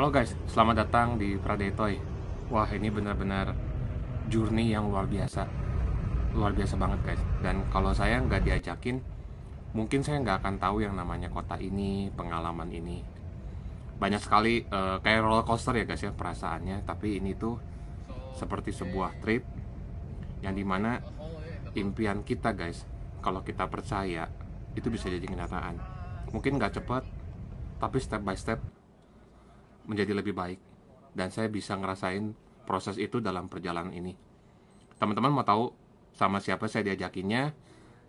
Halo guys, selamat datang di Pradetoy. Wah, ini benar-benar journey yang luar biasa banget guys. Dan kalau saya nggak diajakin, mungkin saya nggak akan tahu yang namanya kota ini, pengalaman ini. Banyak sekali kayak roller coaster ya guys ya perasaannya. Tapi ini tuh seperti sebuah trip yang dimana impian kita guys, kalau kita percaya itu bisa jadi kenyataan. Mungkin nggak cepat, tapi step by step menjadi lebih baik, dan saya bisa ngerasain proses itu dalam perjalanan ini. Teman-teman mau tahu sama siapa saya diajakinnya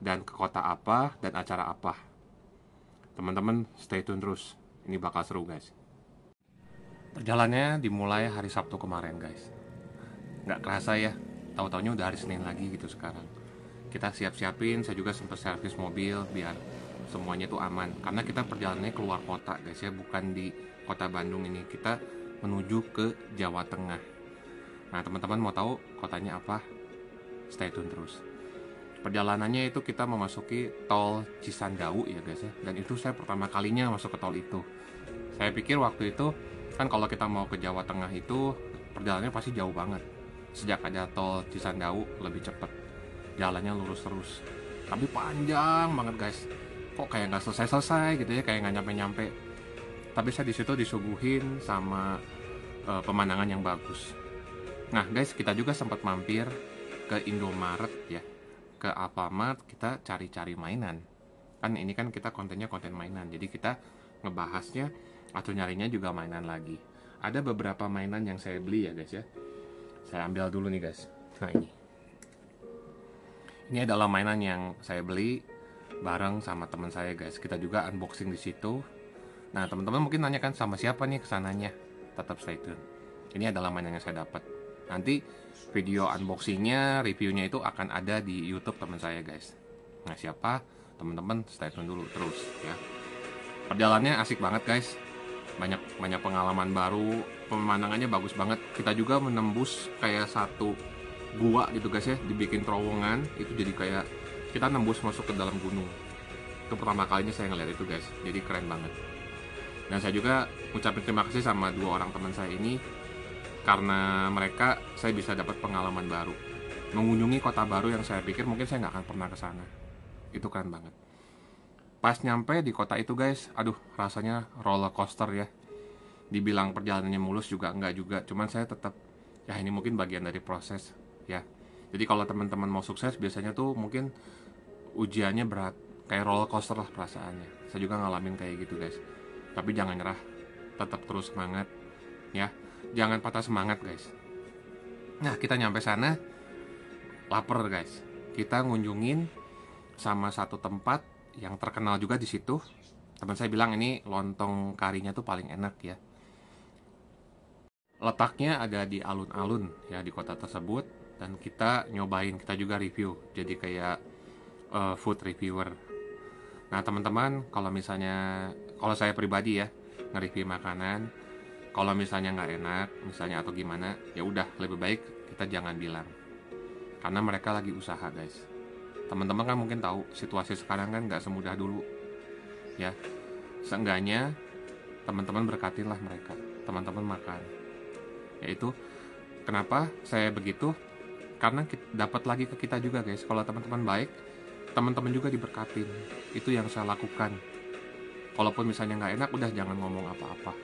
dan ke kota apa dan acara apa? Teman-teman stay tune terus, ini bakal seru guys. Perjalanannya dimulai hari Sabtu kemarin guys. Nggak kerasa ya, tahu-taunya udah hari Senin lagi gitu sekarang. Kita siap-siapin, saya juga sempat servis mobil biar semuanya itu aman, karena kita perjalanannya keluar kota guys ya, bukan di kota Bandung ini. Kita menuju ke Jawa Tengah. Nah teman-teman mau tahu kotanya apa? Stay tune terus. Perjalanannya itu kita memasuki tol Cisandau ya guys ya, dan itu saya pertama kalinya masuk ke tol itu. Saya pikir waktu itu kan kalau kita mau ke Jawa Tengah itu perjalanannya pasti jauh banget. Sejak ada tol Cisandau lebih cepat, jalannya lurus terus, tapi panjang banget guys. Kok kayak nggak selesai-selesai gitu ya, kayak nggak nyampe-nyampe. Tapi saya di situ disuguhin sama pemandangan yang bagus. Nah guys, kita juga sempat mampir ke Indomaret ya, ke Alfamart, kita cari-cari mainan. Kan ini kan kita kontennya konten mainan, jadi kita ngebahasnya atau nyarinya juga mainan lagi. Ada beberapa mainan yang saya beli ya guys ya. Saya ambil dulu nih guys. Nah ini adalah mainan yang saya beli bareng sama teman saya guys. Kita juga unboxing di situ. Nah teman-teman mungkin nanya kan sama siapa nih kesananya. Tetap stay tune. Ini adalah mainan yang saya dapat. Nanti video unboxingnya, reviewnya itu akan ada di YouTube teman saya guys. Nah siapa? Teman-teman stay tune dulu terus ya. Perjalanannya asik banget guys. Banyak pengalaman baru. Pemandangannya bagus banget. Kita juga menembus kayak satu gua gitu guys ya. Dibikin terowongan. Itu jadi kayak kita nembus masuk ke dalam gunung. Itu pertama kalinya saya ngeliat itu guys, jadi keren banget. Dan saya juga ucapin terima kasih sama dua orang teman saya ini, karena mereka saya bisa dapat pengalaman baru, mengunjungi kota baru yang saya pikir mungkin saya nggak akan pernah ke sana. Itu keren banget. Pas nyampe di kota itu guys, aduh rasanya roller coaster ya. Dibilang perjalanannya mulus juga enggak juga, cuman saya tetap ya ini mungkin bagian dari proses ya. Jadi kalau teman-teman mau sukses biasanya tuh mungkin ujiannya berat, kayak roller coaster lah perasaannya. Saya juga ngalamin kayak gitu guys. Tapi jangan nyerah, tetap terus semangat ya. Jangan patah semangat guys. Nah kita nyampe sana lapar guys. Kita ngunjungin sama satu tempat yang terkenal juga di situ. Teman saya bilang ini lontong karinya tuh paling enak ya. Letaknya ada di alun-alun ya di kota tersebut. Dan kita nyobain, kita juga review, jadi kayak food reviewer. Nah teman-teman, kalau saya pribadi ya nge-review makanan, kalau misalnya nggak enak, misalnya atau gimana, ya udah lebih baik kita jangan bilang, karena mereka lagi usaha guys. Teman-teman kan mungkin tahu situasi sekarang kan nggak semudah dulu, ya. Seenggaknya teman-teman berkatinlah mereka, teman-teman makan. Yaitu kenapa saya begitu? Karena dapat lagi ke kita juga guys. Kalau teman-teman baik, teman-teman juga diberkatin. Itu yang saya lakukan. Kalaupun misalnya nggak enak, udah jangan ngomong apa-apa.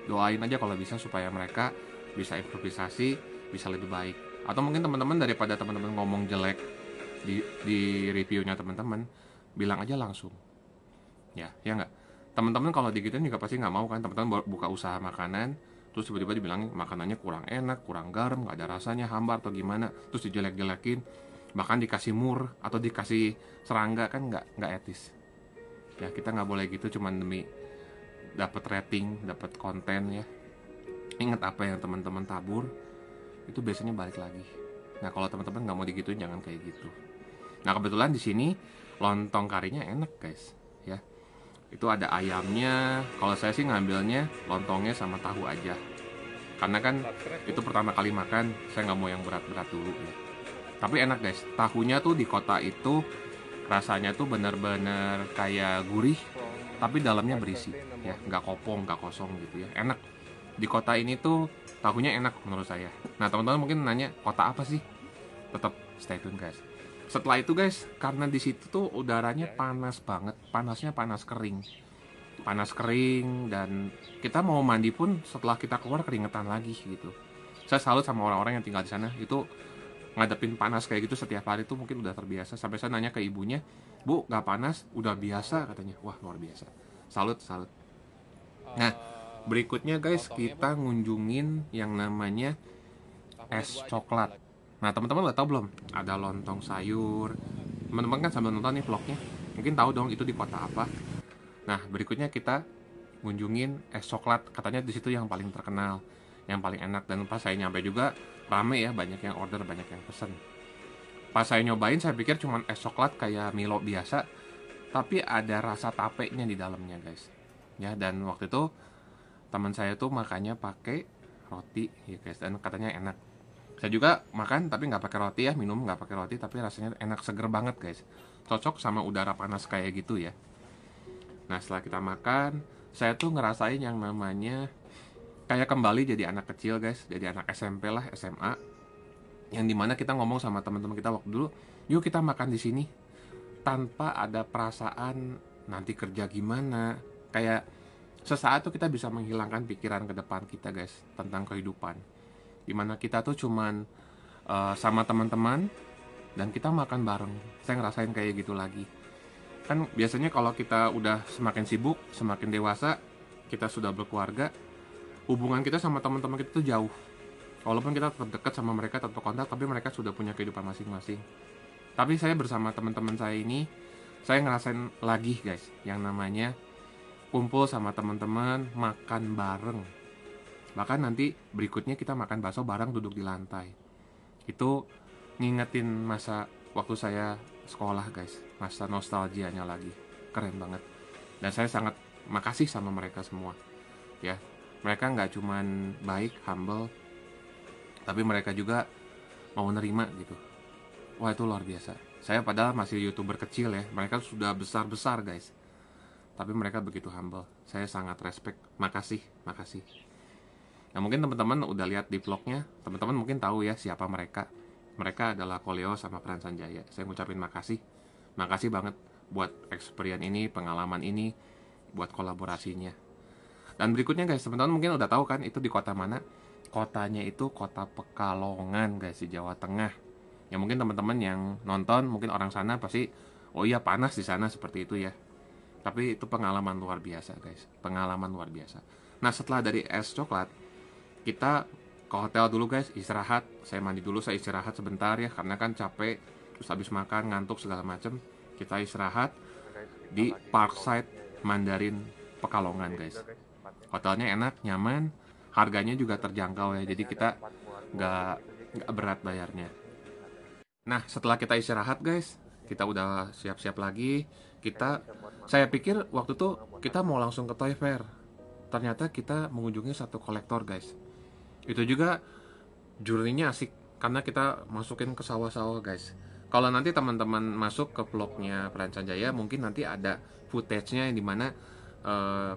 Doain aja kalau bisa supaya mereka bisa improvisasi, bisa lebih baik. Atau mungkin teman-teman daripada teman-teman ngomong jelek di reviewnya teman-teman, bilang aja langsung. Ya nggak. Teman-teman kalau digituin juga pasti nggak mau kan. Teman-teman buka usaha makanan, terus tiba-tiba dibilang makanannya kurang enak, kurang garam, nggak ada rasanya, hambar atau gimana, terus dijelek-jelekin, bahkan dikasih mur atau dikasih serangga, kan nggak etis. Ya kita nggak boleh gitu cuman demi dapat rating, dapat konten ya. Ingat apa yang teman-teman tabur itu biasanya balik lagi. Nah kalau teman-teman nggak mau digituin jangan kayak gitu. Nah kebetulan di sini lontong karinya enak guys ya. Itu ada ayamnya. Kalau saya sih ngambilnya lontongnya sama tahu aja, karena kan itu pertama kali makan, saya nggak mau yang berat-berat dulu ya. Tapi enak guys, tahunya tuh di kota itu rasanya tuh bener-bener kayak gurih, tapi dalamnya berisi ya, nggak kopong, nggak kosong gitu ya, enak. di kota ini tuh tahunya enak menurut saya. Nah teman-teman mungkin nanya kota apa sih? Tetap stay tune guys. Setelah itu guys, karena di situ tuh udaranya panas banget, panasnya panas kering, dan kita mau mandi pun setelah kita keluar keringetan lagi gitu. Saya salut sama orang-orang yang tinggal di sana, itu ngadepin panas kayak gitu setiap hari tuh mungkin udah terbiasa. Sampai saya nanya ke ibunya, bu nggak panas, udah biasa katanya. Wah luar biasa, salut salut. Nah berikutnya guys, kita ngunjungin yang namanya es coklat. Nah teman-teman udah tahu belum? Ada lontong sayur. Teman-teman kan sambil nonton nih vlognya, mungkin tahu dong itu di kota apa. Nah berikutnya kita ngunjungin es coklat. Katanya di situ yang paling terkenal, yang paling enak. Dan pas saya nyampe juga rame ya, banyak yang order, banyak yang pesen. Pas saya nyobain, saya pikir cuma es coklat kayak Milo biasa, tapi ada rasa tapenya di dalamnya guys. Ya, dan waktu itu teman saya tuh makannya pakai roti ya guys, dan katanya enak. Saya juga makan tapi nggak pakai roti ya, minum nggak pakai roti, tapi rasanya enak, seger banget guys. Cocok sama udara panas kayak gitu ya. Nah setelah kita makan, saya tuh ngerasain yang namanya kayak kembali jadi anak kecil guys, jadi anak SMP lah, SMA, yang dimana kita ngomong sama teman-teman kita waktu dulu, yuk kita makan di sini, tanpa ada perasaan nanti kerja gimana. Kayak sesaat tuh kita bisa menghilangkan pikiran ke depan kita guys, tentang kehidupan, dimana kita tuh cuman sama teman-teman dan kita makan bareng. Saya ngerasain kayak gitu lagi. Kan biasanya kalau kita udah semakin sibuk, semakin dewasa, kita sudah berkeluarga, hubungan kita sama teman-teman kita tuh jauh. Walaupun kita tetap dekat sama mereka, tetap kontak, tapi mereka sudah punya kehidupan masing-masing. Tapi saya bersama teman-teman saya ini, saya ngerasain lagi guys, yang namanya kumpul sama teman-teman, makan bareng. Bahkan nanti berikutnya kita makan bakso bareng duduk di lantai. Itu ngingetin masa waktu saya sekolah guys, masa nostalgianya lagi. Keren banget. Dan saya sangat makasih sama mereka semua ya. Mereka nggak cuman baik, humble, tapi mereka juga mau nerima gitu. Wah itu luar biasa. Saya padahal masih YouTuber kecil ya, mereka sudah besar-besar guys, tapi mereka begitu humble. Saya sangat respect. Makasih. Nah mungkin teman-teman udah lihat di vlognya, teman-teman mungkin tahu ya siapa mereka. Mereka adalah Koleo sama Pran Sanjaya. Saya ngucapin makasih banget buat experience ini, pengalaman ini, buat kolaborasinya. Dan berikutnya guys, teman-teman mungkin udah tahu kan itu di kota mana. Kotanya itu kota Pekalongan guys, di Jawa Tengah. Ya mungkin teman-teman yang nonton, mungkin orang sana pasti, oh iya panas di sana seperti itu ya. Tapi itu pengalaman luar biasa guys, pengalaman luar biasa. Nah setelah dari es coklat, kita ke hotel dulu guys, istirahat. Saya mandi dulu, saya istirahat sebentar ya, karena kan capek, terus habis makan, ngantuk segala macem. Kita istirahat di Parkside Mandarin Pekalongan guys. Hotelnya enak, nyaman, harganya juga terjangkau ya, jadi kita nggak berat bayarnya. Nah setelah kita istirahat guys, kita udah siap-siap lagi. Saya pikir waktu itu kita mau langsung ke Toy Fair. Ternyata kita mengunjungi satu kolektor guys. Itu juga journey-nya asik, karena kita masukin ke sawah-sawah guys. Kalau nanti teman-teman masuk ke vlognya Pran Sanjaya, mungkin nanti ada footage-nya yang dimana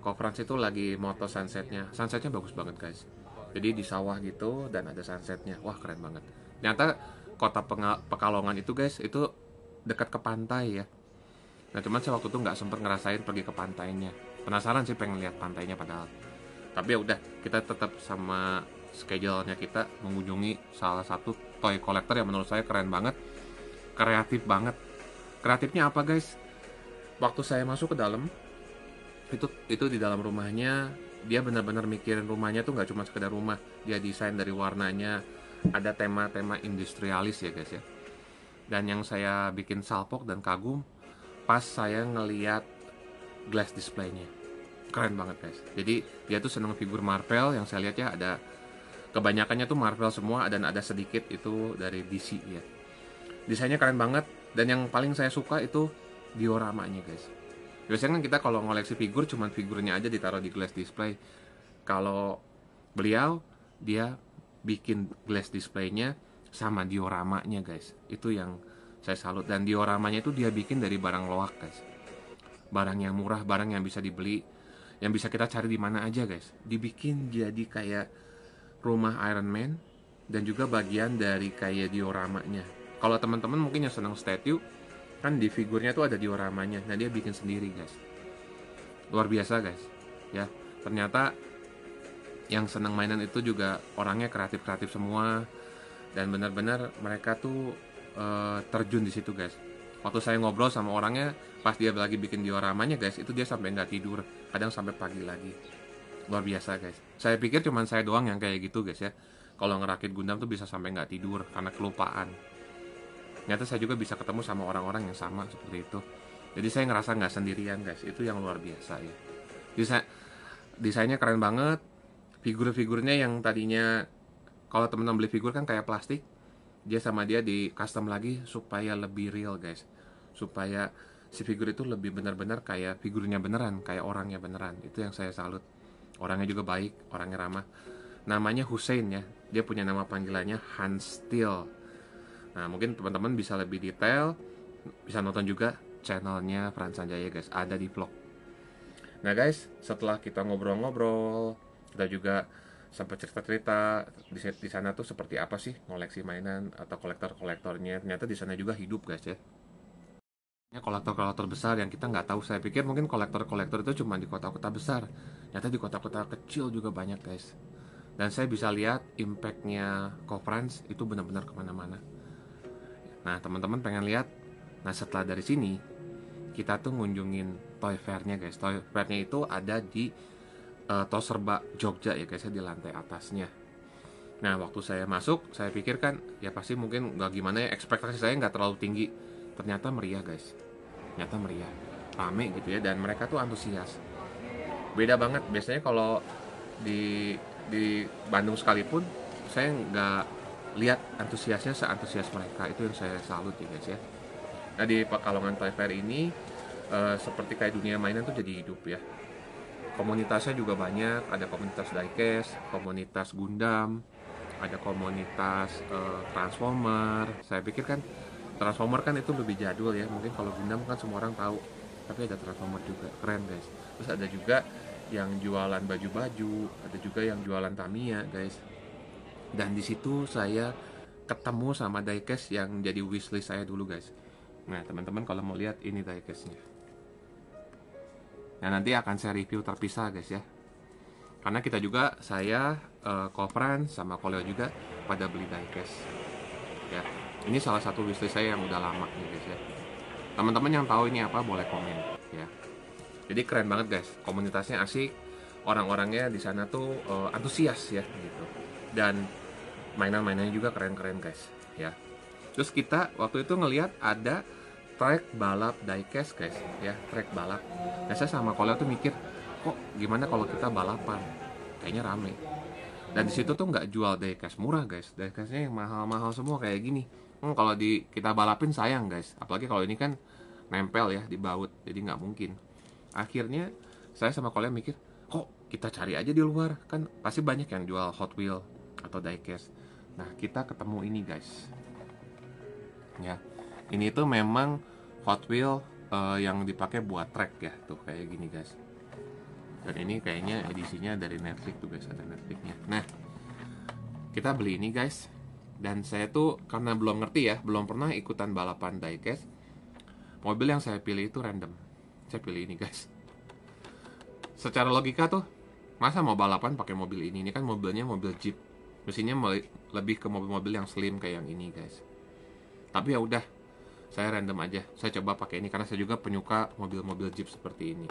conference itu lagi moto sunsetnya. Sunsetnya bagus banget guys. Jadi di sawah gitu dan ada sunsetnya. Wah keren banget. Ternyata kota Pekalongan itu guys, itu dekat ke pantai ya. Nah cuman saya waktu itu nggak sempet ngerasain pergi ke pantainya. Penasaran sih pengen lihat pantainya padahal. Tapi ya udah, kita tetap sama schedule-nya kita mengunjungi salah satu toy collector yang menurut saya keren banget, kreatif banget. Kreatifnya apa guys? Waktu saya masuk ke dalam, itu di dalam rumahnya, dia benar-benar mikirin rumahnya tuh nggak cuma sekedar rumah. Dia desain dari warnanya, ada tema-tema industrialis ya guys ya. Dan yang saya bikin salpok dan kagum, pas saya ngeliat glass display-nya, keren banget guys. Jadi dia tuh seneng figur Marvel, yang saya lihat ya, ada kebanyakannya tuh Marvel semua, dan ada sedikit itu dari DC ya. Desainnya keren banget, dan yang paling saya suka itu dioramanya guys. Biasanya kan kita kalau ngoleksi figur, cuman figurnya aja ditaruh di glass display. Kalau beliau, dia bikin glass display-nya sama dioramanya guys. Itu yang saya salut. Dan dioramanya itu dia bikin dari barang loak guys, barang yang murah, barang yang bisa dibeli, yang bisa kita cari di mana aja guys. Dibikin jadi kayak rumah Iron Man dan juga bagian dari kayak dioramanya. Kalau teman-teman mungkin yang senang statue, kan di figurnya tuh ada dioramanya. Nah dia bikin sendiri guys. Luar biasa guys. Ya, ternyata yang senang mainan itu juga orangnya kreatif-kreatif semua, dan benar-benar mereka tuh terjun di situ guys. Waktu saya ngobrol sama orangnya pas dia lagi bikin dioramanya guys, itu dia sampai nggak tidur, kadang sampai pagi lagi. Luar biasa guys. Saya pikir cuman saya doang yang kayak gitu guys ya. Kalau ngerakit Gundam tuh bisa sampai nggak tidur karena kelupaan. Ternyata saya juga bisa ketemu sama orang-orang yang sama seperti itu. Jadi saya ngerasa nggak sendirian guys. Itu yang luar biasa ya. Desainnya keren banget. Figur-figurnya yang tadinya kalau teman-teman beli figur kan kayak plastik, dia sama dia di custom lagi supaya lebih real guys, supaya si figur itu lebih benar-benar kayak figurnya beneran, kayak orangnya beneran. Itu yang saya salut. Orangnya juga baik, orangnya ramah. Namanya Hussein ya, dia punya nama panggilannya Hans Steel. Nah mungkin teman-teman bisa lebih detail, bisa nonton juga channelnya Frans Sanjaya guys, ada di vlog. Nah guys, setelah kita ngobrol-ngobrol, kita juga sampai cerita-cerita di sana tuh seperti apa sih ngoleksi mainan atau kolektor-kolektornya. Ternyata di sana juga hidup guys ya. Kolektor-kolektor besar yang kita nggak tahu. Saya pikir mungkin kolektor-kolektor itu cuma di kota-kota besar. Ternyata di kota-kota kecil juga banyak guys. Dan saya bisa lihat impactnya Kofrans itu benar-benar kemana-mana. Nah teman-teman pengen lihat. Nah setelah dari sini kita tuh ngunjungin Toy Fair-nya guys. Toy Fair-nya itu ada di Toserba Jogja ya guys ya, di lantai atasnya. Nah waktu saya masuk, saya pikir kan ya pasti mungkin nggak gimana ya, ekspektasi saya nggak terlalu tinggi. Ternyata meriah guys, ternyata meriah, rame gitu ya, dan mereka tuh antusias. Beda banget. Biasanya kalau di Bandung sekalipun saya nggak lihat antusiasnya seantusias mereka. Itu yang saya salut ya guys ya. Nah di Pekalongan Toy Fair ini seperti kayak dunia mainan tuh jadi hidup ya. Komunitasnya juga banyak, ada komunitas diecast, komunitas Gundam, ada komunitas Transformer. Saya pikir kan Transformer kan itu lebih jadul ya, mungkin kalau Gundam kan semua orang tahu, tapi ada Transformer juga, keren guys. Terus ada juga yang jualan baju-baju, ada juga yang jualan Tamiya guys. Dan di situ saya ketemu sama diecast yang jadi wishlist saya dulu guys. Nah teman-teman kalau mau lihat ini diecastnya. Nah nanti akan saya review terpisah guys ya. Karena kita juga, saya, Kofran sama Koleo juga pada beli diecast. Ya, ini salah satu wishlist saya yang udah lama nih guys ya. Teman-teman yang tahu ini apa boleh komen ya. Jadi keren banget guys, komunitasnya asik, orang-orangnya di sana tuh antusias ya gitu. Dan mainan-mainannya juga keren-keren guys ya. Terus kita waktu itu ngelihat ada track balap diecast guys ya, track balap. Nah saya sama Koleo tuh mikir, kok gimana kalau kita balapan, kayaknya rame. Dan disitu tuh nggak jual diecast murah guys, diecastnya yang mahal-mahal semua kayak gini. Kalau kita balapin sayang guys, apalagi kalau ini kan nempel ya di baut, jadi nggak mungkin. Akhirnya saya sama Koleo mikir, kok kita cari aja di luar, kan pasti banyak yang jual Hot Wheel atau diecast. Nah kita ketemu ini guys ya. Ini tuh memang Hot Wheel yang dipakai buat track ya, tuh kayak gini guys. Dan ini kayaknya edisinya dari Netflix tuh guys, ada Netflixnya. Nah, kita beli ini guys. Dan saya tuh karena belum ngerti ya, belum pernah ikutan balapan diecast. Mobil yang saya pilih itu random. Saya pilih ini guys. Secara logika tuh, masa mau balapan pakai mobil ini? Ini kan mobilnya mobil Jeep. Mesinnya lebih ke mobil-mobil yang slim kayak yang ini guys. Tapi ya udah, saya random aja. Saya coba pakai ini karena saya juga penyuka mobil-mobil Jeep seperti ini.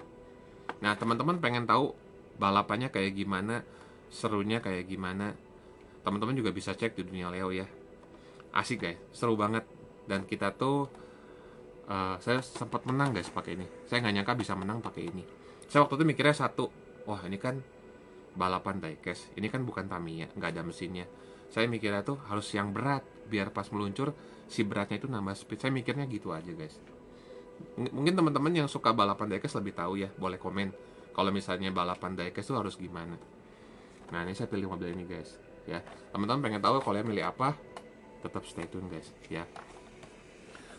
Nah, teman-teman pengen tahu balapannya kayak gimana, serunya kayak gimana, teman-teman juga bisa cek di Dunia Leo ya. Asik guys, seru banget. Dan kita tuh saya sempat menang guys pakai ini. Saya nggak nyangka bisa menang pakai ini. Saya waktu itu mikirnya satu, wah ini kan balapan diecast, ini kan bukan Tamiya, nggak ada mesinnya. Saya mikirnya tuh harus yang berat, biar pas meluncur si beratnya itu nambah speed. Saya mikirnya gitu aja guys. Mungkin teman-teman yang suka balapan diecast lebih tahu ya, boleh komen kalau misalnya balapan diecast itu harus gimana. Nah ini saya pilih mobil ini guys ya. Teman-teman pengen tahu kalau milih apa, tetap stay tune guys ya.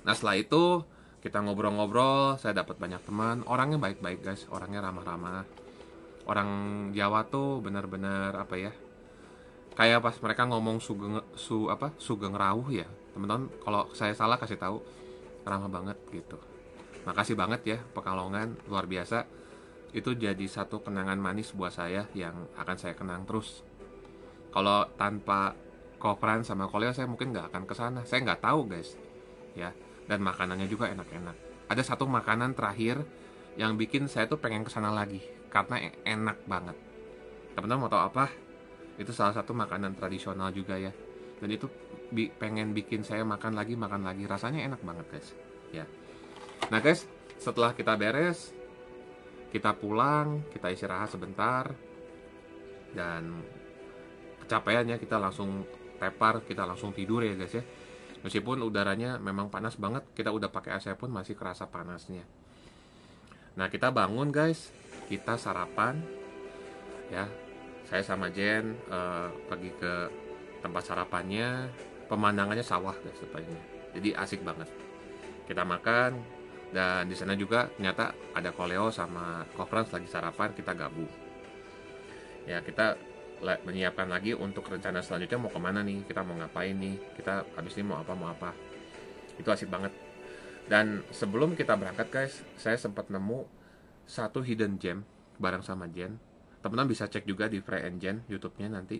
Nah setelah itu kita ngobrol-ngobrol, saya dapat banyak teman, orangnya baik-baik guys, orangnya ramah-ramah. Orang Jawa tuh benar-benar apa ya, kayak pas mereka ngomong sugeng rawuh ya teman-teman, kalau saya salah kasih tahu, ramah banget gitu. Makasih banget ya Pekalongan, luar biasa. Itu jadi satu kenangan manis buat saya yang akan saya kenang terus. Kalau tanpa Kopran sama Koleo saya mungkin nggak akan kesana, saya nggak tahu guys ya. Dan makanannya juga enak-enak. Ada satu makanan terakhir yang bikin saya tuh pengen kesana lagi karena enak banget. Teman-teman mau tahu apa? Itu salah satu makanan tradisional juga ya, dan itu pengen bikin saya makan lagi, rasanya enak banget guys ya. Nah guys, setelah kita beres, kita pulang, kita istirahat sebentar, dan kecapeannya kita langsung tepar, kita langsung tidur ya guys ya. Meskipun udaranya memang panas banget, kita udah pakai AC pun masih kerasa panasnya. Nah kita bangun guys, kita sarapan ya. Saya sama Jen pergi ke tempat sarapannya, pemandangannya sawah guys sebenarnya, jadi asik banget. Kita makan, dan di sana juga ternyata ada Koleo sama Kofrans lagi sarapan, kita gabung. Ya kita menyiapkan lagi untuk rencana selanjutnya mau kemana nih, kita mau ngapain nih, kita habis ini mau apa. Itu asik banget. Dan sebelum kita berangkat guys, saya sempat nemu satu hidden gem bareng sama Jen. Teman-teman bisa cek juga di Frey and Jen YouTube-nya nanti.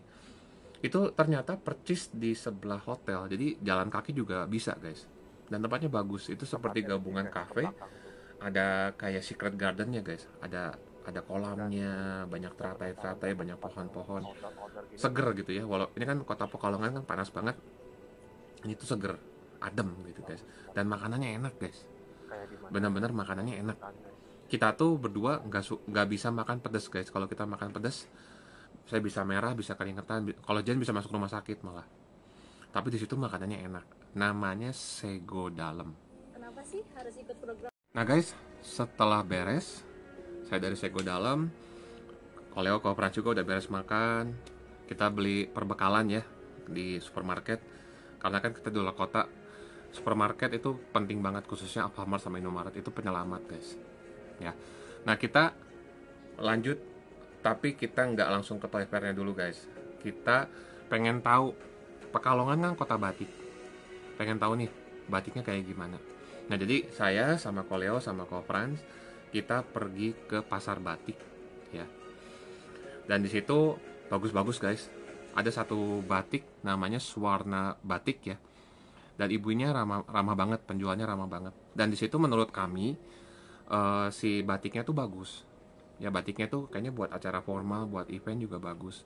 Itu ternyata percis di sebelah hotel, jadi jalan kaki juga bisa guys. Dan tempatnya bagus, itu seperti gabungan cafe, ada kayak secret gardennya guys, ada kolamnya, banyak teratai, banyak pohon-pohon, seger gitu ya. Walau ini kan kota Pekalongan kan panas banget, ini tuh seger, adem gitu guys. Dan makanannya enak guys, benar-benar makanannya enak. Kita tuh berdua nggak bisa makan pedas guys. Kalau kita makan pedas, saya bisa merah, bisa keringetan. Kalau Jen bisa masuk rumah sakit malah. Tapi di situ makanannya enak. Namanya Sego Dalem. Kenapa sih harus ikut program? Nah guys, setelah beres, saya dari Sego Dalem, Koleo Kopran juga udah beres makan. Kita beli perbekalan ya di supermarket. Karena kan kita di luar kota, supermarket itu penting banget, khususnya Alfamart sama Indomaret itu penyelamat guys. Ya, nah kita lanjut, tapi kita nggak langsung ke Toy Fair-nya dulu guys. Kita pengen tahu, Pekalongan kan kota batik, pengen tahu nih batiknya kayak gimana. Nah jadi saya sama Koleo sama Frans kita pergi ke pasar batik ya, dan di situ bagus-bagus guys. Ada satu batik namanya Swarna Batik ya, dan ibunya ramah banget, penjualnya ramah banget. Dan di situ menurut kami si batiknya tuh bagus ya. Batiknya tuh kayaknya buat acara formal, buat event juga bagus.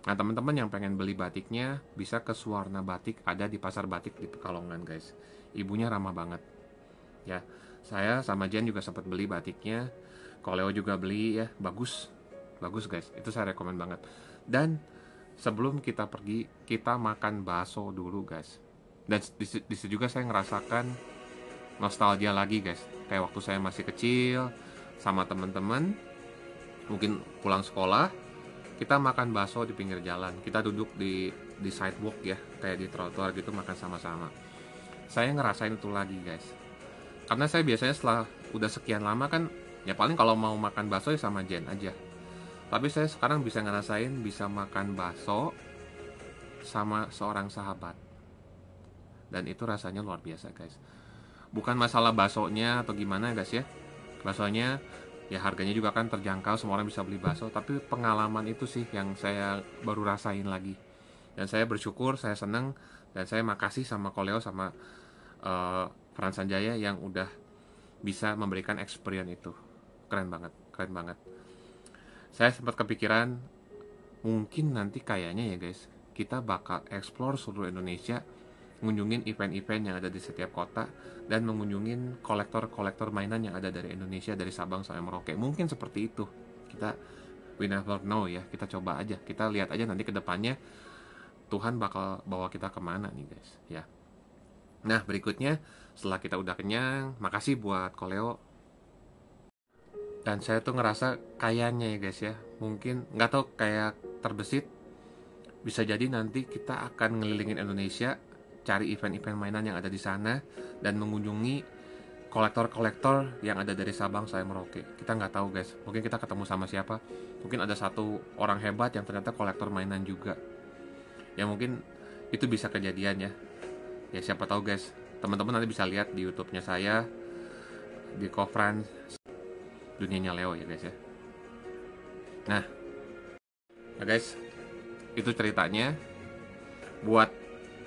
Nah teman-teman yang pengen beli batiknya bisa ke Swarna Batik, ada di pasar batik di Pekalongan guys. Ibunya ramah banget ya. Saya sama Jen juga sempat beli batiknya, Koleo juga beli ya, bagus guys, itu saya rekomen banget. Dan sebelum kita pergi, kita makan bakso dulu guys. Dan di situ juga saya ngerasakan nostalgia lagi guys, kayak waktu saya masih kecil sama teman-teman, mungkin pulang sekolah kita makan bakso di pinggir jalan, kita duduk di sidewalk ya, kayak di trotoar gitu, makan sama-sama. Saya ngerasain itu lagi guys, karena saya biasanya setelah udah sekian lama kan ya paling kalau mau makan bakso ya sama Jen aja, tapi saya sekarang bisa ngerasain bisa makan bakso sama seorang sahabat, dan itu rasanya luar biasa guys. Bukan masalah baksonya atau gimana guys ya, baksonya ya harganya juga kan terjangkau, semua orang bisa beli bakso, tapi pengalaman itu sih yang saya baru rasain lagi. Dan saya bersyukur, saya seneng, dan saya makasih sama Koleo sama Frans Sanjaya yang udah bisa memberikan experience itu. Keren banget. Saya sempat kepikiran mungkin nanti kayaknya ya guys, kita bakal explore seluruh Indonesia, ngunjungin event-event yang ada di setiap kota, dan mengunjungin kolektor-kolektor mainan yang ada dari Indonesia, dari Sabang sampai Merauke. Mungkin seperti itu. We never know ya, kita coba aja, kita lihat aja nanti ke depannya Tuhan bakal bawa kita kemana nih guys ya. Nah berikutnya, setelah kita udah kenyang, makasih buat Koleo. Dan saya tuh ngerasa kayaknya ya guys ya, mungkin nggak tahu, kayak terbesit, bisa jadi nanti kita akan ngelilingin Indonesia, cari event-event mainan yang ada di sana, dan mengunjungi kolektor-kolektor yang ada dari Sabang sampai Merauke. Kita nggak tahu guys, mungkin kita ketemu sama siapa, mungkin ada satu orang hebat yang ternyata kolektor mainan juga, ya mungkin itu bisa kejadian ya. Ya siapa tahu guys, teman-teman nanti bisa lihat di YouTube-nya saya, di Kofran Dunianya Leo ya guys ya. Nah guys, itu ceritanya. Buat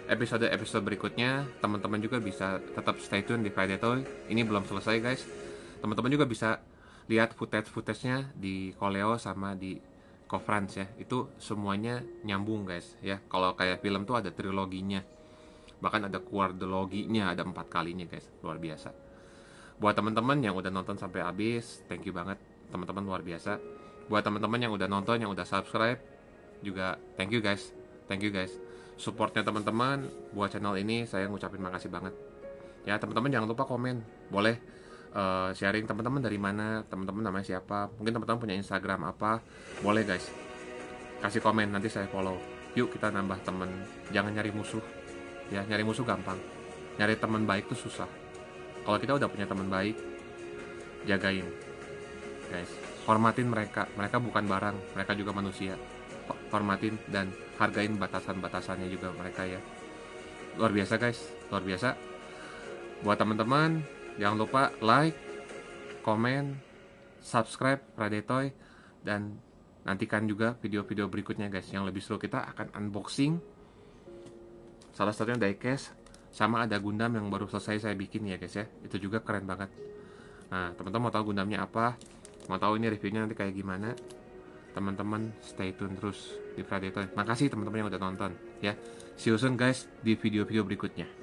episode-episode berikutnya, teman-teman juga bisa tetap stay tune di Friday Toy. Ini belum selesai guys. Teman-teman juga bisa lihat footage-nya di Koleo sama di Kofrans ya. Itu semuanya nyambung guys ya. Kalau kayak film tuh ada triloginya, bahkan ada quadriloginya, ada 4 kalinya guys. Luar biasa. Buat teman-teman yang udah nonton sampai habis, thank you banget teman-teman, luar biasa. Buat teman-teman yang udah nonton, yang udah subscribe juga, thank you guys. Thank you guys. Supportnya teman-teman buat channel ini saya ngucapin makasih banget. Ya teman-teman jangan lupa komen, boleh sharing teman-teman dari mana, teman-teman namanya siapa, mungkin teman-teman punya Instagram apa, boleh guys. Kasih komen nanti saya follow. Yuk kita nambah teman, jangan nyari musuh. Ya nyari musuh gampang, nyari teman baik tuh susah. Kalau kita udah punya teman baik, jagain guys, hormatin mereka. Mereka bukan barang, mereka juga manusia. Hormatin dan hargain batasan-batasannya juga mereka ya. Luar biasa guys, luar biasa. Buat teman-teman jangan lupa like, komen, subscribe Friday Toy, dan nantikan juga video-video berikutnya guys yang lebih seru. Kita akan unboxing salah satunya diecast, sama ada Gundam yang baru selesai saya bikin ya guys ya. Itu juga keren banget. Nah teman-teman mau tahu Gundamnya apa, mau tahu ini reviewnya nanti kayak gimana, teman-teman stay tune terus di Friday Toy. Makasih teman-teman yang udah nonton ya. See you soon guys di video-video berikutnya.